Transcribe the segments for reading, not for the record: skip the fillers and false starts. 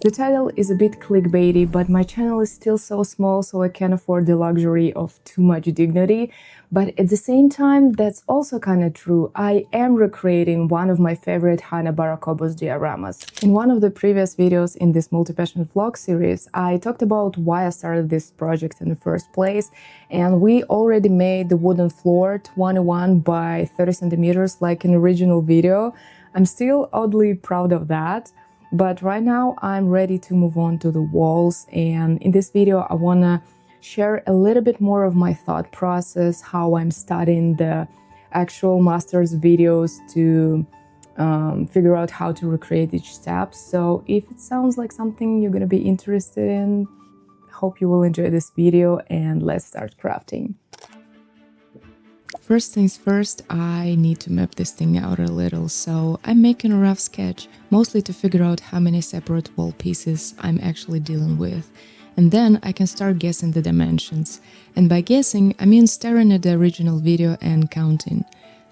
The title is a bit clickbaity, but my channel is still so small, so I can't afford the luxury of too much dignity. But at the same time, that's also kind of true. I am recreating one of my favorite Hanabira Kobo's dioramas. In one of the previous videos in this multi-passion vlog series, I talked about why I started this project in the first place, and we already made the wooden floor 21 by 30 centimeters like in the original video. I'm still oddly proud of that. But right now I'm ready to move on to the walls, and in this video I want to share a little bit more of my thought process, how I'm studying the actual master's videos to figure out how to recreate each step. So if it sounds like something you're going to be interested in, hope you will enjoy this video, and let's start crafting. First things first, I need to map this thing out a little, so I'm making a rough sketch, mostly to figure out how many separate wall pieces I'm actually dealing with. And then I can start guessing the dimensions. And by guessing, I mean staring at the original video and counting.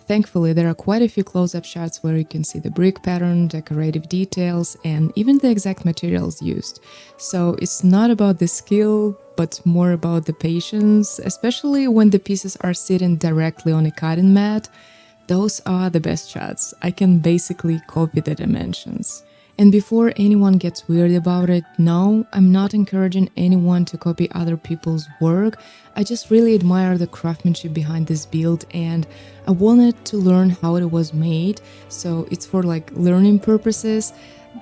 Thankfully, there are quite a few close-up shots where you can see the brick pattern, decorative details, and even the exact materials used. So it's not about the skill, but more about the patience, especially when the pieces are sitting directly on a cutting mat. Those are the best shots. I can basically copy the dimensions. And before anyone gets weird about it, no, I'm not encouraging anyone to copy other people's work. I just really admire the craftsmanship behind this build, and I wanted to learn how it was made, so it's for like learning purposes.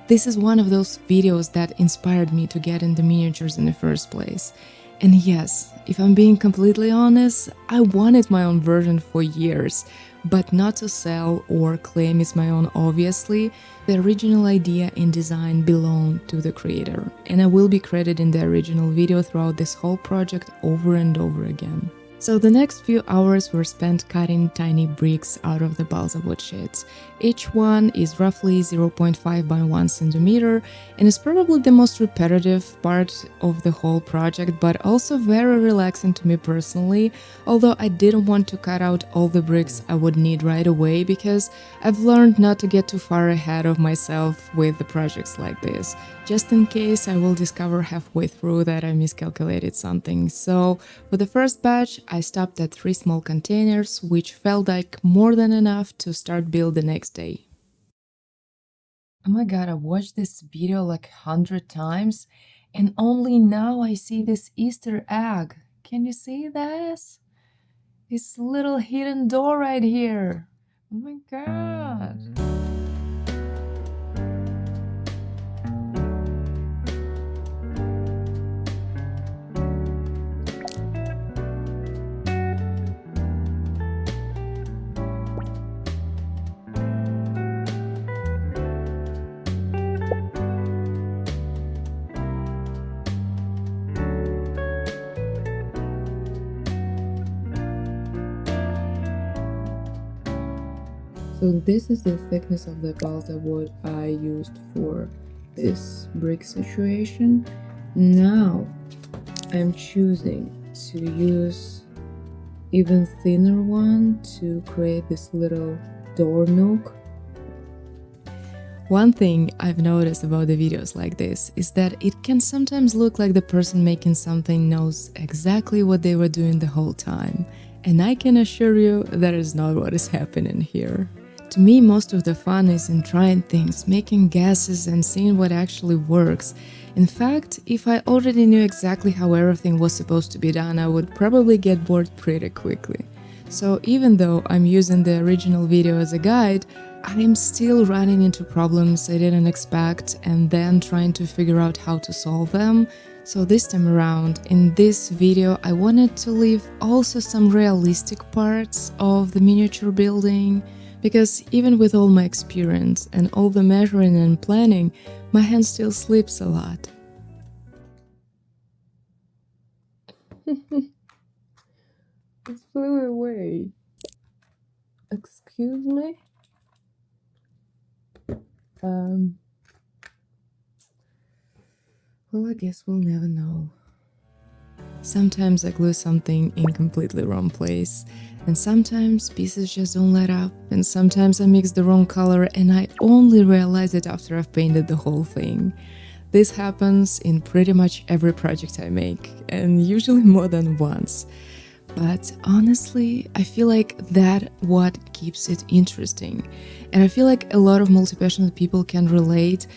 This is one of those videos that inspired me to get into miniatures in the first place. And yes, if I'm being completely honest, I wanted my own version for years, but not to sell or claim it's my own, obviously. The original idea and design belong to the creator, and I will be crediting the original video throughout this whole project over and over again. So the next few hours were spent cutting tiny bricks out of the balsa wood sheets. Each one is roughly 0.5 by 1 centimeter and is probably the most repetitive part of the whole project, but also very relaxing to me personally, although I didn't want to cut out all the bricks I would need right away because I've learned not to get too far ahead of myself with the projects like this, just in case I will discover halfway through that I miscalculated something. So for the first batch, I stopped at 3 small containers, which felt like more than enough to start build the next day. Oh my god, I watched this video like 100 times, and only now I see this Easter egg. Can you see this? This little hidden door right here. Oh my god. So this is the thickness of the balsa wood I used for this brick situation. Now I'm choosing to use even thinner one to create this little door nook. One thing I've noticed about the videos like this is that it can sometimes look like the person making something knows exactly what they were doing the whole time. And I can assure you that is not what is happening here. To me, most of the fun is in trying things, making guesses and seeing what actually works. In fact, if I already knew exactly how everything was supposed to be done, I would probably get bored pretty quickly. So even though I'm using the original video as a guide, I'm still running into problems I didn't expect and then trying to figure out how to solve them. So this time around, in this video, I wanted to leave also some realistic parts of the miniature building, because even with all my experience and all the measuring and planning, my hand still slips a lot. It flew away. Excuse me? Well, I guess we'll never know. Sometimes I glue something in completely wrong place, and sometimes pieces just don't let up, and sometimes I mix the wrong color and I only realize it after I've painted the whole thing. This happens in pretty much every project I make, and usually more than once. But honestly, I feel like that what keeps it interesting. And I feel like a lot of multi-passionate people can relate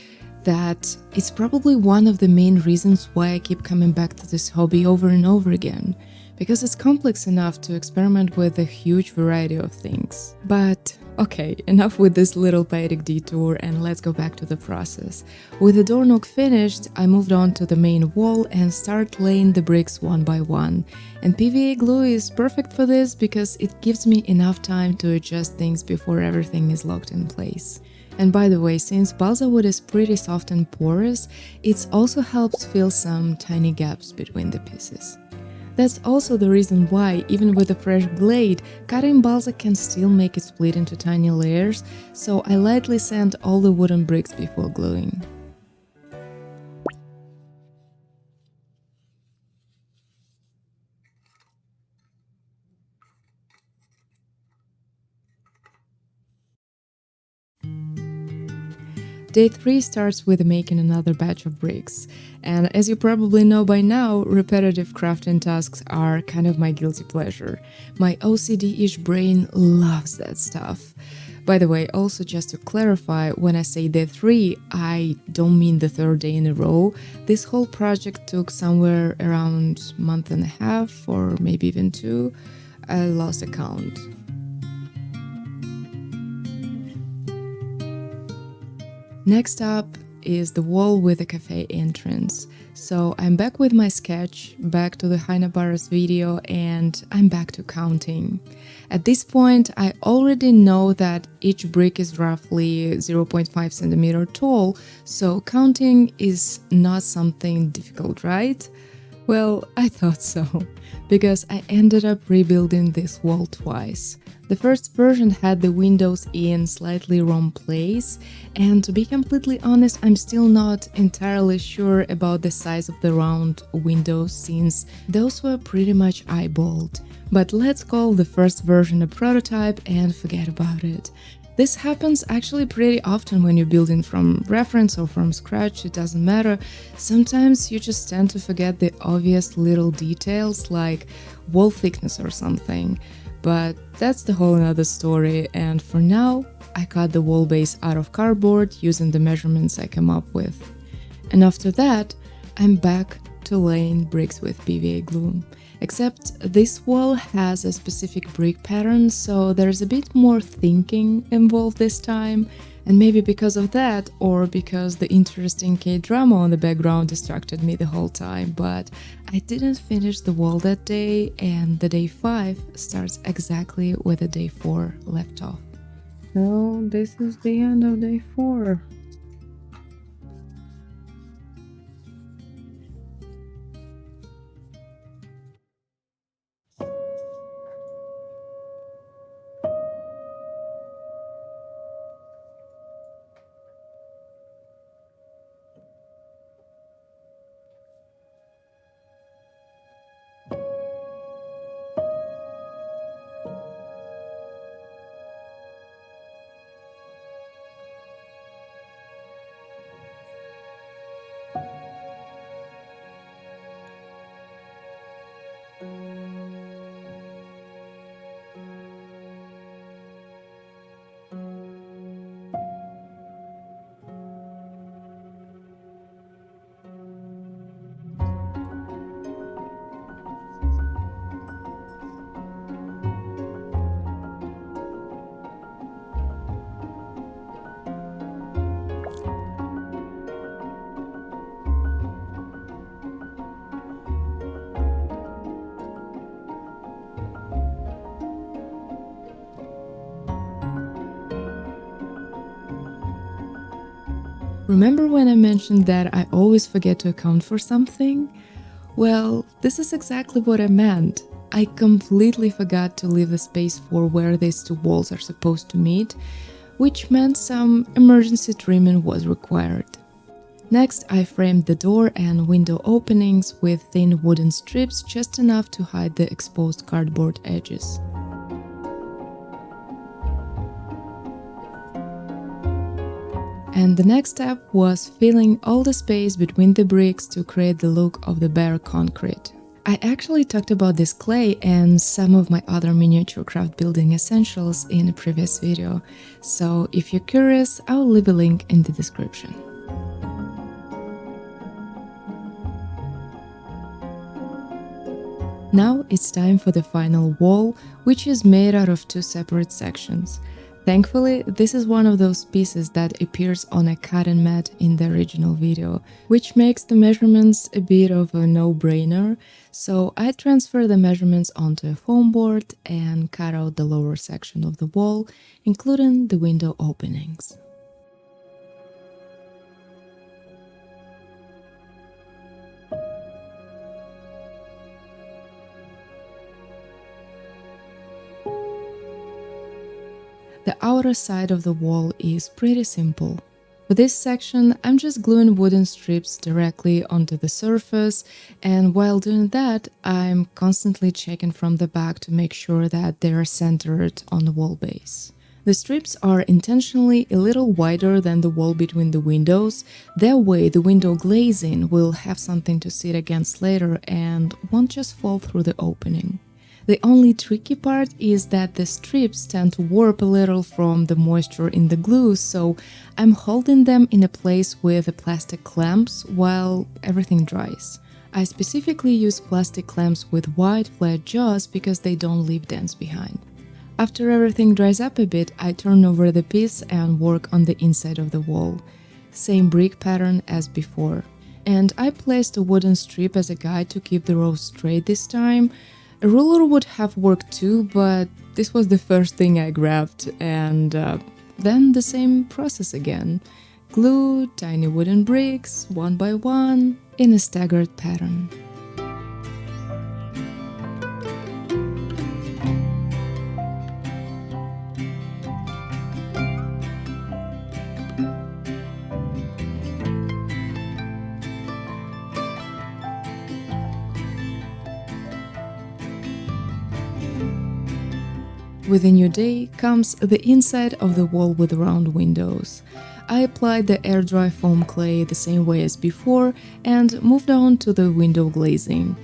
that it's probably one of the main reasons why I keep coming back to this hobby over and over again. Because it's complex enough to experiment with a huge variety of things. But okay, enough with this little poetic detour and let's go back to the process. With the door nook finished, I moved on to the main wall and started laying the bricks one by one. And PVA glue is perfect for this because it gives me enough time to adjust things before everything is locked in place. And by the way, since balsa wood is pretty soft and porous, it also helps fill some tiny gaps between the pieces. That's also the reason why, even with a fresh blade, cutting balsa can still make it split into tiny layers, so I lightly sand all the wooden bricks before gluing. Day 3 starts with making another batch of bricks, and as you probably know by now, repetitive crafting tasks are kind of my guilty pleasure. My OCD-ish brain loves that stuff. By the way, also just to clarify, when I say day 3, I don't mean the third day in a row. This whole project took somewhere around a month and a half, or maybe even 2. I lost account. Next up is the wall with the café entrance. So I'm back with my sketch, back to the Hanabira's video, and I'm back to counting. At this point, I already know that each brick is roughly 0.5 centimeter tall, so counting is not something difficult, right? Well, I thought so, because I ended up rebuilding this wall twice. The first version had the windows in slightly wrong place, and to be completely honest, I'm still not entirely sure about the size of the round windows since those were pretty much eyeballed. But let's call the first version a prototype and forget about it. This happens actually pretty often when you're building from reference or from scratch, it doesn't matter. Sometimes you just tend to forget the obvious little details like wall thickness or something. But that's the whole another story, and for now, I cut the wall base out of cardboard using the measurements I came up with. And after that, I'm back to laying bricks with PVA glue. Except this wall has a specific brick pattern, so there's a bit more thinking involved this time, and maybe because of that, or because the interesting K-drama on the background distracted me the whole time, but I didn't finish the wall that day, and the day 5 starts exactly where the day 4 left off. So this is the end of day 4. Remember when I mentioned that I always forget to account for something? Well, this is exactly what I meant. I completely forgot to leave the space for where these two walls are supposed to meet, which meant some emergency trimming was required. Next, I framed the door and window openings with thin wooden strips just enough to hide the exposed cardboard edges. And the next step was filling all the space between the bricks to create the look of the bare concrete. I actually talked about this clay and some of my other miniature craft building essentials in a previous video, so if you're curious, I'll leave a link in the description. Now it's time for the final wall, which is made out of two separate sections. Thankfully, this is one of those pieces that appears on a cotton mat in the original video, which makes the measurements a bit of a no-brainer, so I transfer the measurements onto a foam board and cut out the lower section of the wall, including the window openings. The outer side of the wall is pretty simple. For this section, I'm just gluing wooden strips directly onto the surface, and while doing that, I'm constantly checking from the back to make sure that they are centered on the wall base. The strips are intentionally a little wider than the wall between the windows, that way the window glazing will have something to sit against later and won't just fall through the opening. The only tricky part is that the strips tend to warp a little from the moisture in the glue, so I'm holding them in a place with the plastic clamps while everything dries. I specifically use plastic clamps with wide flat jaws because they don't leave dents behind. After everything dries up a bit, I turn over the piece and work on the inside of the wall. Same brick pattern as before. And I placed a wooden strip as a guide to keep the rows straight this time. A ruler would have worked too, but this was the first thing I grabbed, and then the same process again. Glue tiny wooden bricks, one by one, in a staggered pattern. With a new day comes the inside of the wall with round windows. I applied the air dry foam clay the same way as before and moved on to the window glazing.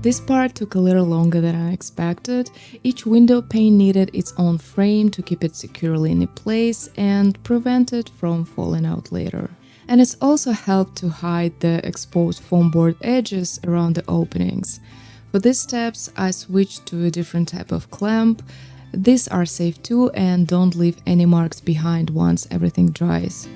This part took a little longer than I expected. Each window pane needed its own frame to keep it securely in place and prevent it from falling out later. And it's also helped to hide the exposed foam board edges around the openings. For these steps, I switched to a different type of clamp. These are safe too and don't leave any marks behind once everything dries.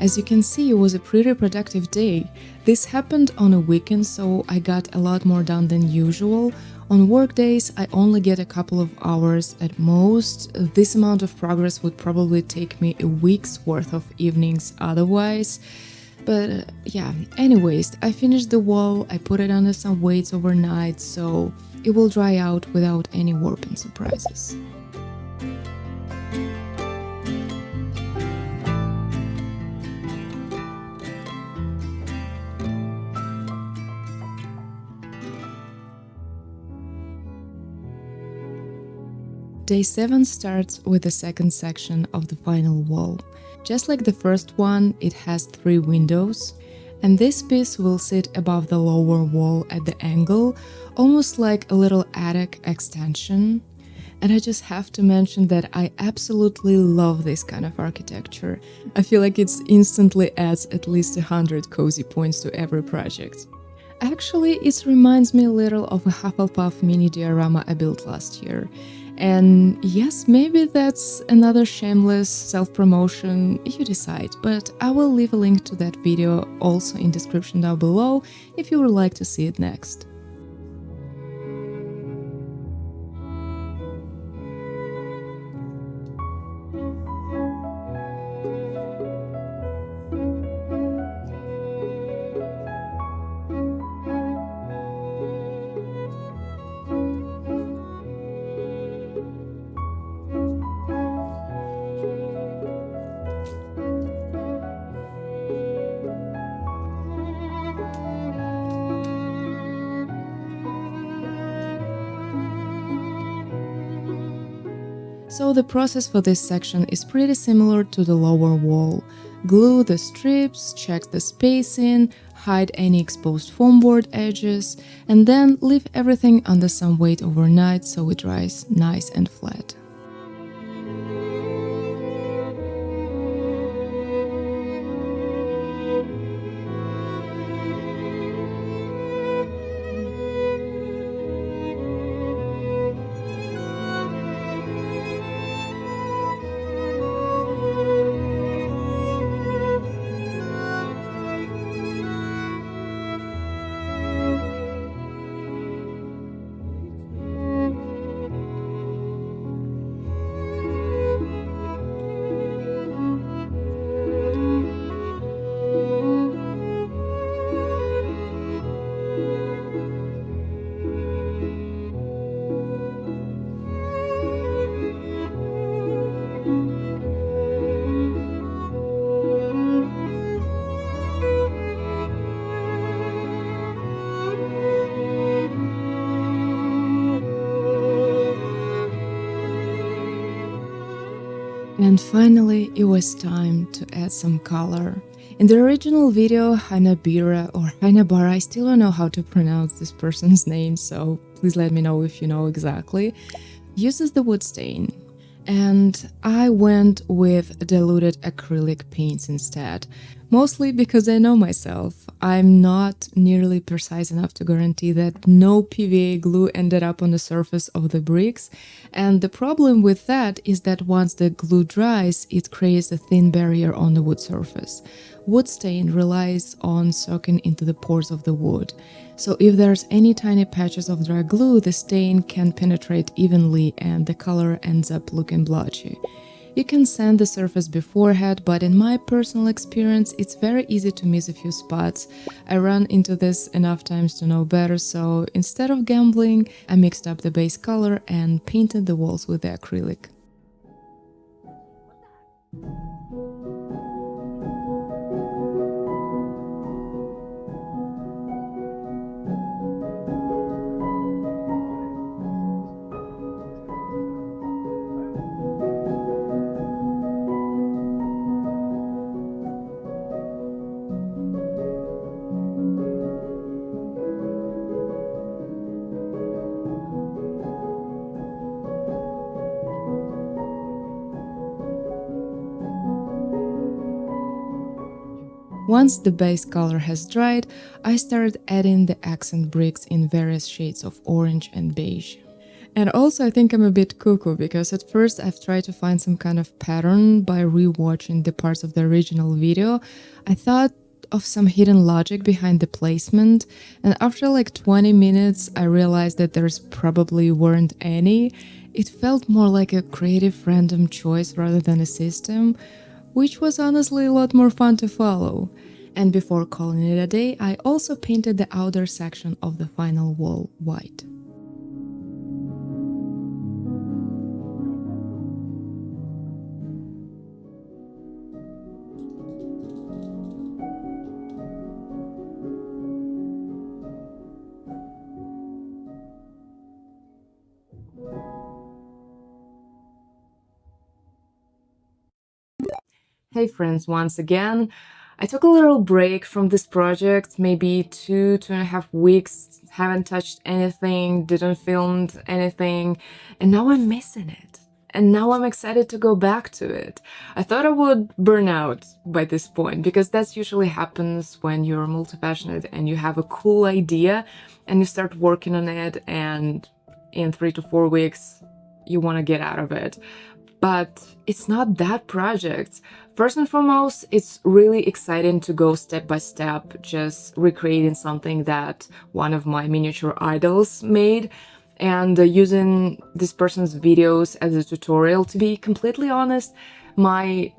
As you can see, it was a pretty productive day. This happened on a weekend, so I got a lot more done than usual. On work days, I only get a couple of hours at most. This amount of progress would probably take me a week's worth of evenings otherwise. But yeah, anyways, I finished the wall, I put it under some weights overnight, so it will dry out without any warping surprises. Day 7 starts with the second section of the final wall. Just like the first one, it has 3 windows, and this piece will sit above the lower wall at the angle, almost like a little attic extension. And I just have to mention that I absolutely love this kind of architecture. I feel like it instantly adds at least 100 cozy points to every project. Actually, it reminds me a little of a Hufflepuff mini diorama I built last year. And yes, maybe that's another shameless self-promotion, you decide, but I will leave a link to that video also in description down below if you would like to see it next. So the process for this section is pretty similar to the lower wall. Glue the strips, check the spacing, hide any exposed foam board edges, and then leave everything under some weight overnight so it dries nice and flat. And finally, it was time to add some color. In the original video, Hanabira or Hanabara, I still don't know how to pronounce this person's name, so please let me know if you know exactly, uses the wood stain. And I went with diluted acrylic paints instead, mostly because I know myself. I'm not nearly precise enough to guarantee that no PVA glue ended up on the surface of the bricks, and the problem with that is that once the glue dries, it creates a thin barrier on the wood surface. Wood stain relies on soaking into the pores of the wood, so if there's any tiny patches of dry glue, the stain can penetrate evenly and the color ends up looking blotchy. You can sand the surface beforehand, but in my personal experience, it's very easy to miss a few spots. I ran into this enough times to know better, so instead of gambling, I mixed up the base color and painted the walls with the acrylic. Once the base color has dried, I started adding the accent bricks in various shades of orange and beige. And also I think I'm a bit cuckoo because at first I've tried to find some kind of pattern by rewatching the parts of the original video. I thought of some hidden logic behind the placement, and after like 20 minutes I realized that there's probably weren't any. It felt more like a creative random choice rather than a system, which was honestly a lot more fun to follow. And before calling it a day, I also painted the outer section of the final wall white. Hey friends, once again. I took a little break from this project, maybe 2.5 weeks, haven't touched anything, didn't film anything, and now I'm missing it. And now I'm excited to go back to it. I thought I would burn out by this point, because that's usually happens when you're multi-passionate and you have a cool idea and you start working on it, and in 3 to 4 weeks, you want to get out of it. But it's not that project. First and foremost, it's really exciting to go step by step, just recreating something that one of my miniature idols made, and using this person's videos as a tutorial. To be completely honest, my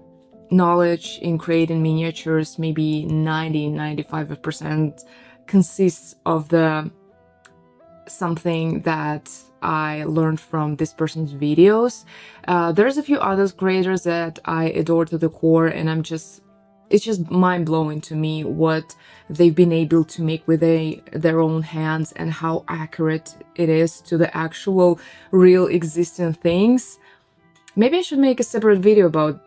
knowledge in creating miniatures, maybe 90-95%, consists of something that I learned from this person's videos. There's a few other creators that I adore to the core, and it's just mind-blowing to me what they've been able to make with their own hands and how accurate it is to the actual real existing things. Maybe I should make a separate video about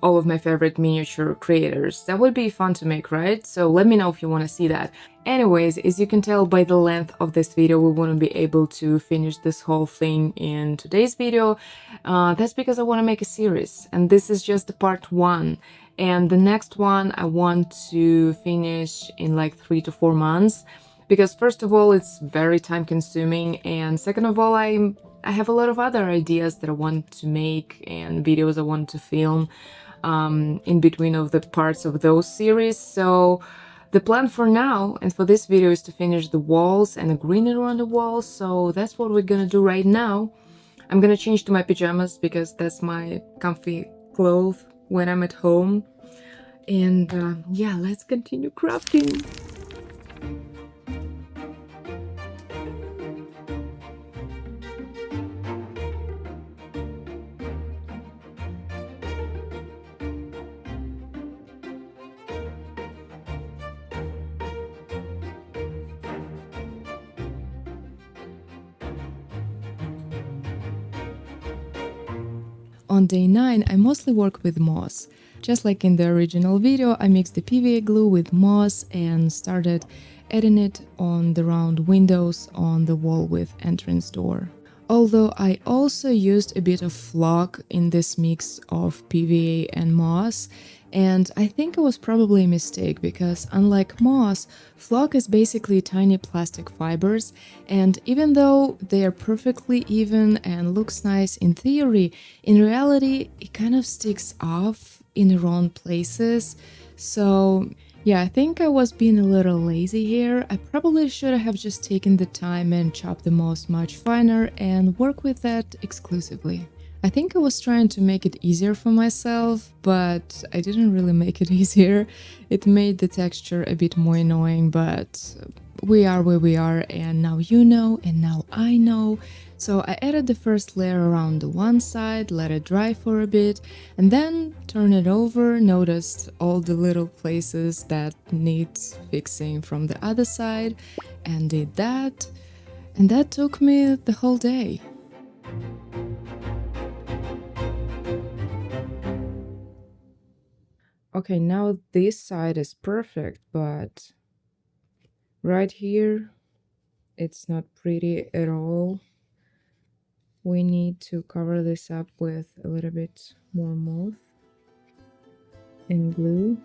all of my favorite miniature creators. That would be fun to make, right? So let me know if you want to see that. Anyways, as you can tell by the length of this video, we wouldn't be able to finish this whole thing in today's video. That's because I want to make a series, and this is just part 1. And the next one I want to finish in like 3 to 4 months, because first of all, it's very time consuming, and second of all, I have a lot of other ideas that I want to make and videos I want to film in between of the parts of those series. So the plan for now and for this video is to finish the walls and the greenery on the walls. So that's what we're gonna do right now. I'm gonna change to my pajamas because that's my comfy clothes when I'm at home. And yeah, let's continue crafting. On day 9, I mostly work with moss. Just like in the original video, I mixed the PVA glue with moss and started adding it on the round windows on the wall with entrance door. Although I also used a bit of flock in this mix of PVA and moss, and I think it was probably a mistake because unlike moss, flock is basically tiny plastic fibers, and even though they are perfectly even and looks nice in theory, in reality it kind of sticks off in the wrong places. So yeah, I think I was being a little lazy here. I probably should have just taken the time and chopped the moss much finer and work with that exclusively. I think I was trying to make it easier for myself, but I didn't really make it easier. It made the texture a bit more annoying, but we are where we are, and now you know, and now I know. So I added the first layer around the one side, let it dry for a bit, and then turn it over, noticed all the little places that need fixing from the other side, and did that. And that took me the whole day. Okay, now this side is perfect, but right here, it's not pretty at all. We need to cover this up with a little bit more moss and glue.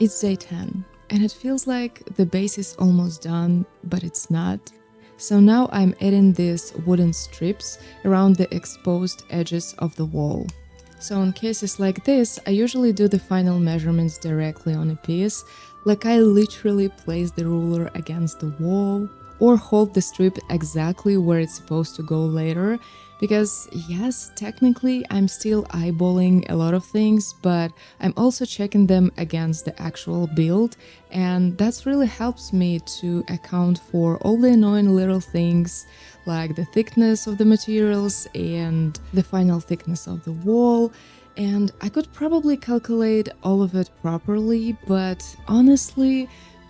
It's day 10, and it feels like the base is almost done, but it's not. So now I'm adding these wooden strips around the exposed edges of the wall. So in cases like this, I usually do the final measurements directly on a piece, like I literally place the ruler against the wall or hold the strip exactly where it's supposed to go later, because yes, technically I'm still eyeballing a lot of things, but I'm also checking them against the actual build, and that's really helps me to account for all the annoying little things like the thickness of the materials and the final thickness of the wall. And I could probably calculate all of it properly, but honestly,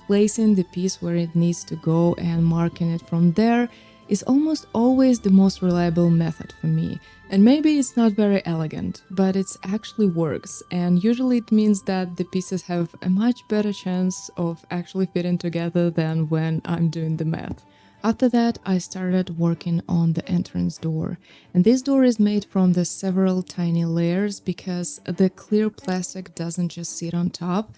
placing the piece where it needs to go and marking it from there is almost always the most reliable method for me. And maybe it's not very elegant, but it actually works, and usually it means that the pieces have a much better chance of actually fitting together than when I'm doing the math. After that, I started working on the entrance door, and this door is made from the several tiny layers because the clear plastic doesn't just sit on top.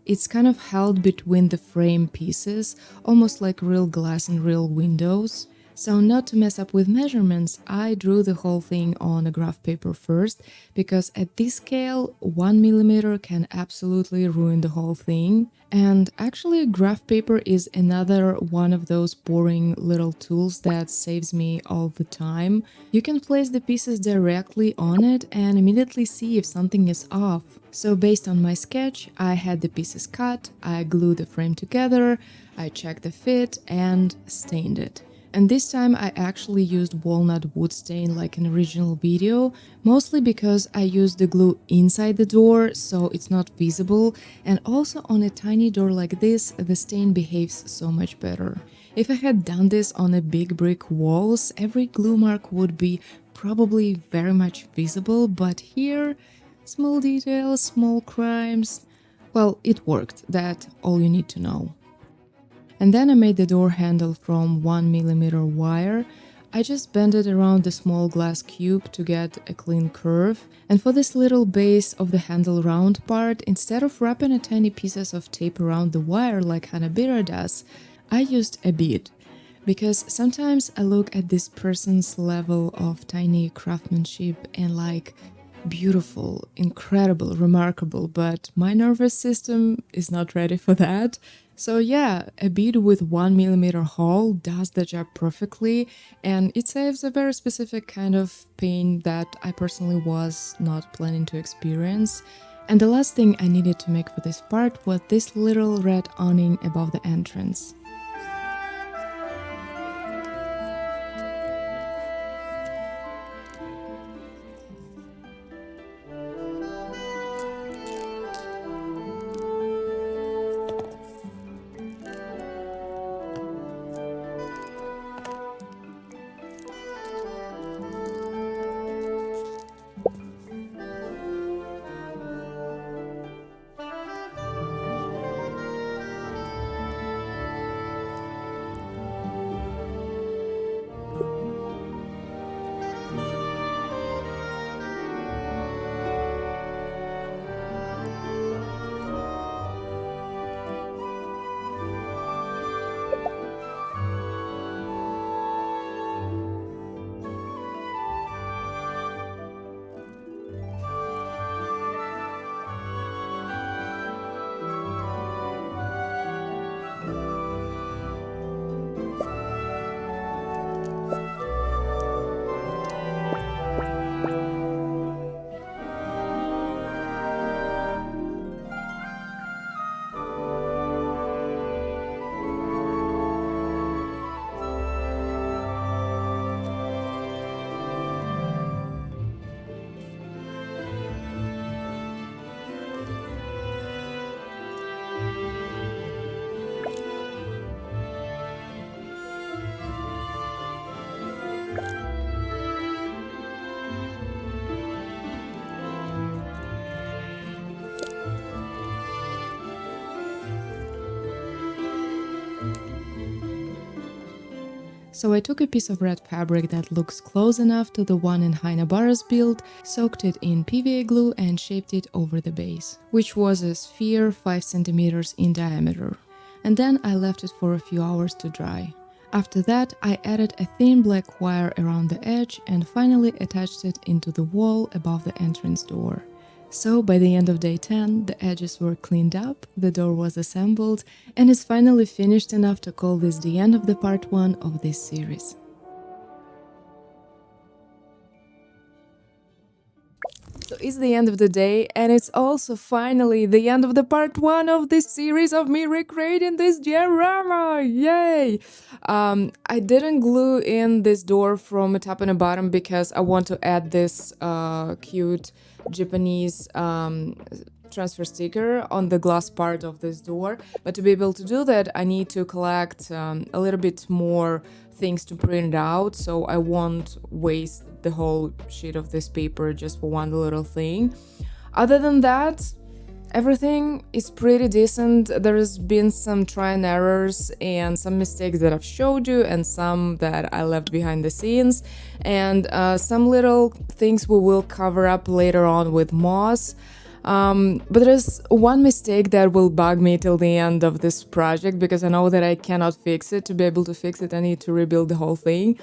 It's kind of held between the frame pieces, almost like real glass in real windows. So not to mess up with measurements, I drew the whole thing on a graph paper first, because at this scale, 1 mm can absolutely ruin the whole thing. And actually, graph paper is another one of those boring little tools that saves me all the time. You can place the pieces directly on it and immediately see if something is off. So based on my sketch, I had the pieces cut, I glued the frame together, I checked the fit and stained it. And this time I actually used walnut wood stain like in original video, mostly because I used the glue inside the door so it's not visible, and also on a tiny door like this the stain behaves so much better. If I had done this on a big brick walls, every glue mark would be probably very much visible, but here, small details, small crimes, well, it worked, that's all you need to know. And then I made the door handle from 1 mm wire. I just bent it around the small glass cube to get a clean curve. And for this little base of the handle round part, instead of wrapping a tiny pieces of tape around the wire like Hanabira does, I used a bead. Because sometimes I look at this person's level of tiny craftsmanship and like, beautiful, incredible, remarkable, but my nervous system is not ready for that. So yeah, a bead with 1 mm hole does the job perfectly, and it saves a very specific kind of pain that I personally was not planning to experience. And the last thing I needed to make for this part was this little red awning above the entrance. So I took a piece of red fabric that looks close enough to the one in Hanabira's build, soaked it in PVA glue and shaped it over the base, which was a sphere 5 cm in diameter. And then I left it for a few hours to dry. After that, I added a thin black wire around the edge and finally attached it into the wall above the entrance door. So by the end of day 10, the edges were cleaned up, the door was assembled, and it's finally finished enough to call this the end of the part 1 of this series. So it's the end of the day, and it's also finally the end of the part 1 of this series of me recreating this diorama! Yay! I didn't glue in this door from the top and the bottom because I want to add this cute Japanese transfer sticker on the glass part of this door, but to be able to do that I need to collect a little bit more things to print out, so I won't waste the whole sheet of this paper just for one little thing. Other than that, everything is pretty decent. There has been some try and errors and some mistakes that I've showed you and some that I left behind the scenes, and some little things we will cover up later on with moss. But there's one mistake that will bug me till the end of this project, because I know that I cannot fix it. To be able to fix it, I need to rebuild the whole thing.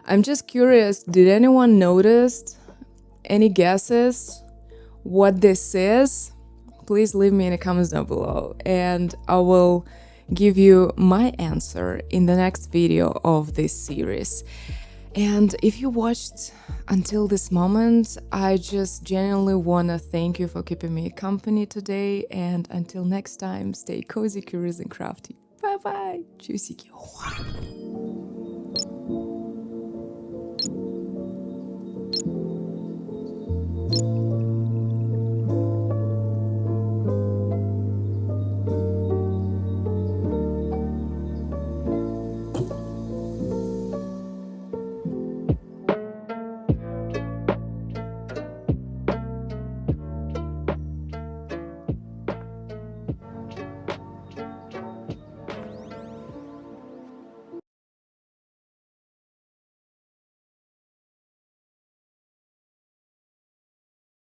I'm just curious, did anyone notice? Any guesses what this is? Please leave me in the comments down below, and I will give you my answer in the next video of this series. And if you watched until this moment, I just genuinely want to thank you for keeping me company today, and until next time, stay cozy, curious and crafty. Bye bye! Tschüssiki!